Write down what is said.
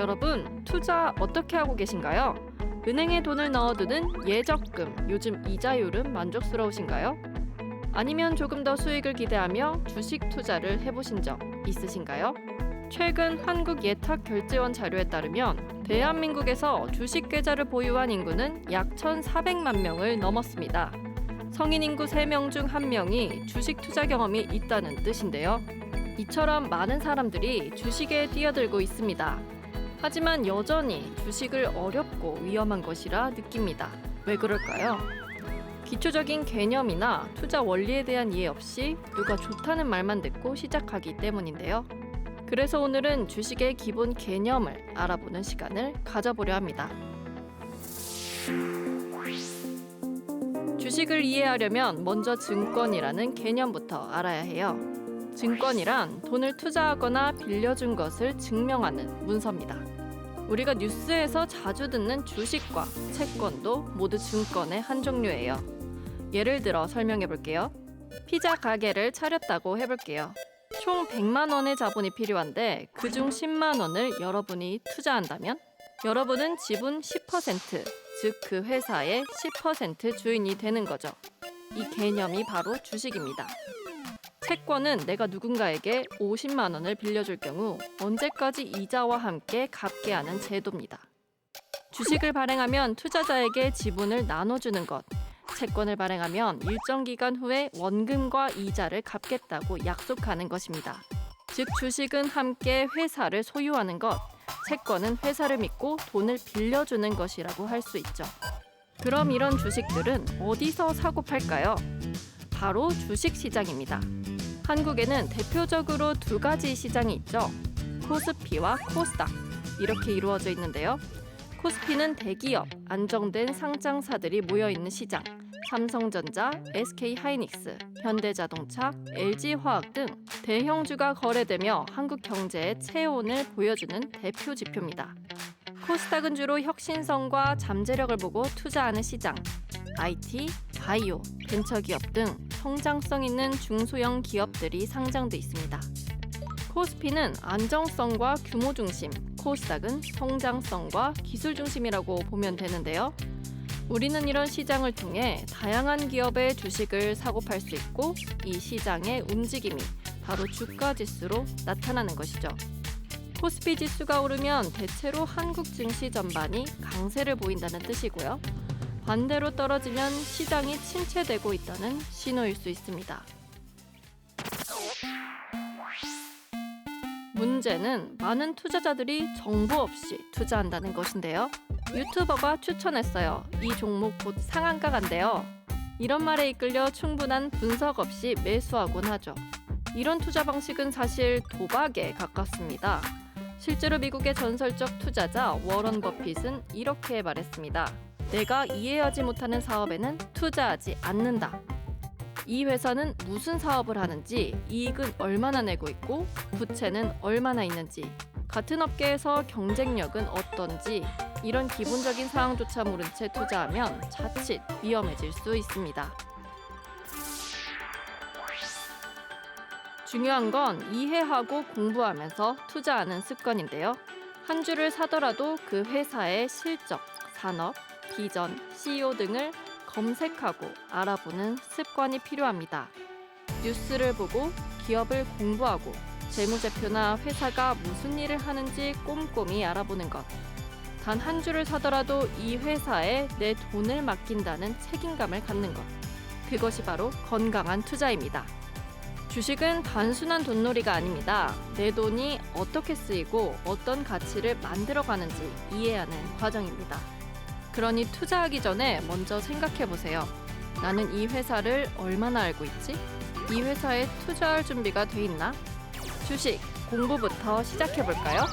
여러분, 투자 어떻게 하고 계신가요? 은행에 돈을 넣어두는 예적금, 요즘 이자율은 만족스러우신가요? 아니면 조금 더 수익을 기대하며 주식 투자를 해보신 적 있으신가요? 최근 한국예탁결제원 자료에 따르면 대한민국에서 주식 계좌를 보유한 인구는 약 1,400만 명을 넘었습니다. 성인 인구 3명 중 1명이 주식 투자 경험이 있다는 뜻인데요. 이처럼 많은 사람들이 주식에 뛰어들고 있습니다. 하지만 여전히 주식을 어렵고 위험한 것이라 느낍니다. 왜 그럴까요? 기초적인 개념이나 투자 원리에 대한 이해 없이 누가 좋다는 말만 듣고 시작하기 때문인데요. 그래서 오늘은 주식의 기본 개념을 알아보는 시간을 가져보려 합니다. 주식을 이해하려면 먼저 증권이라는 개념부터 알아야 해요. 증권이란 돈을 투자하거나 빌려준 것을 증명하는 문서입니다. 우리가 뉴스에서 자주 듣는 주식과 채권도 모두 증권의 한 종류예요. 예를 들어 설명해 볼게요. 피자 가게를 차렸다고 해볼게요. 총 100만 원의 자본이 필요한데 그중 10만 원을 여러분이 투자한다면 여러분은 지분 10%, 즉 그 회사의 10% 주인이 되는 거죠. 이 개념이 바로 주식입니다. 채권은 내가 누군가에게 50만 원을 빌려줄 경우 언제까지 이자와 함께 갚게 하는 제도입니다. 주식을 발행하면 투자자에게 지분을 나눠주는 것, 채권을 발행하면 일정 기간 후에 원금과 이자를 갚겠다고 약속하는 것입니다. 즉 주식은 함께 회사를 소유하는 것, 채권은 회사를 믿고 돈을 빌려주는 것이라고 할 수 있죠. 그럼 이런 주식들은 어디서 사고 팔까요? 바로 주식시장입니다. 한국에는 대표적으로 2가지 시장이 있죠. 코스피와 코스닥, 이렇게 이루어져 있는데요. 코스피는 대기업, 안정된 상장사들이 모여있는 시장, 삼성전자, SK하이닉스, 현대자동차, LG화학 등 대형주가 거래되며 한국 경제의 체온을 보여주는 대표 지표입니다. 코스닥은 주로 혁신성과 잠재력을 보고 투자하는 시장, IT, 바이오, 벤처기업 등 성장성 있는 중소형 기업들이 상장돼 있습니다. 코스피는 안정성과 규모 중심, 코스닥은 성장성과 기술 중심이라고 보면 되는데요. 우리는 이런 시장을 통해 다양한 기업의 주식을 사고 팔 수 있고 이 시장의 움직임이 바로 주가 지수로 나타나는 것이죠. 코스피 지수가 오르면 대체로 한국 증시 전반이 강세를 보인다는 뜻이고요. 반대로 떨어지면 시장이 침체되고 있다는 신호일 수 있습니다. 문제는 많은 투자자들이 정보 없이 투자한다는 것인데요. 유튜버가 추천했어요. 이 종목 곧 상한가 간대요. 이런 말에 이끌려 충분한 분석 없이 매수하곤 하죠. 이런 투자 방식은 사실 도박에 가깝습니다. 실제로 미국의 전설적 투자자 워런 버핏은 이렇게 말했습니다. 내가 이해하지 못하는 사업에는 투자하지 않는다. 이 회사는 무슨 사업을 하는지, 이익은 얼마나 내고 있고, 부채는 얼마나 있는지, 같은 업계에서 경쟁력은 어떤지 이런 기본적인 사항조차 모른 채 투자하면 자칫 위험해질 수 있습니다. 중요한 건 이해하고 공부하면서 투자하는 습관인데요. 한 주를 사더라도 그 회사의 실적, 산업, 비전, CEO 등을 검색하고 알아보는 습관이 필요합니다. 뉴스를 보고 기업을 공부하고 재무제표나 회사가 무슨 일을 하는지 꼼꼼히 알아보는 것. 단 한 주를 사더라도 이 회사에 내 돈을 맡긴다는 책임감을 갖는 것. 그것이 바로 건강한 투자입니다. 주식은 단순한 돈놀이가 아닙니다. 내 돈이 어떻게 쓰이고 어떤 가치를 만들어가는지 이해하는 과정입니다. 그러니 투자하기 전에 먼저 생각해보세요. 나는 이 회사를 얼마나 알고 있지? 이 회사에 투자할 준비가 돼 있나? 주식 공부부터 시작해볼까요?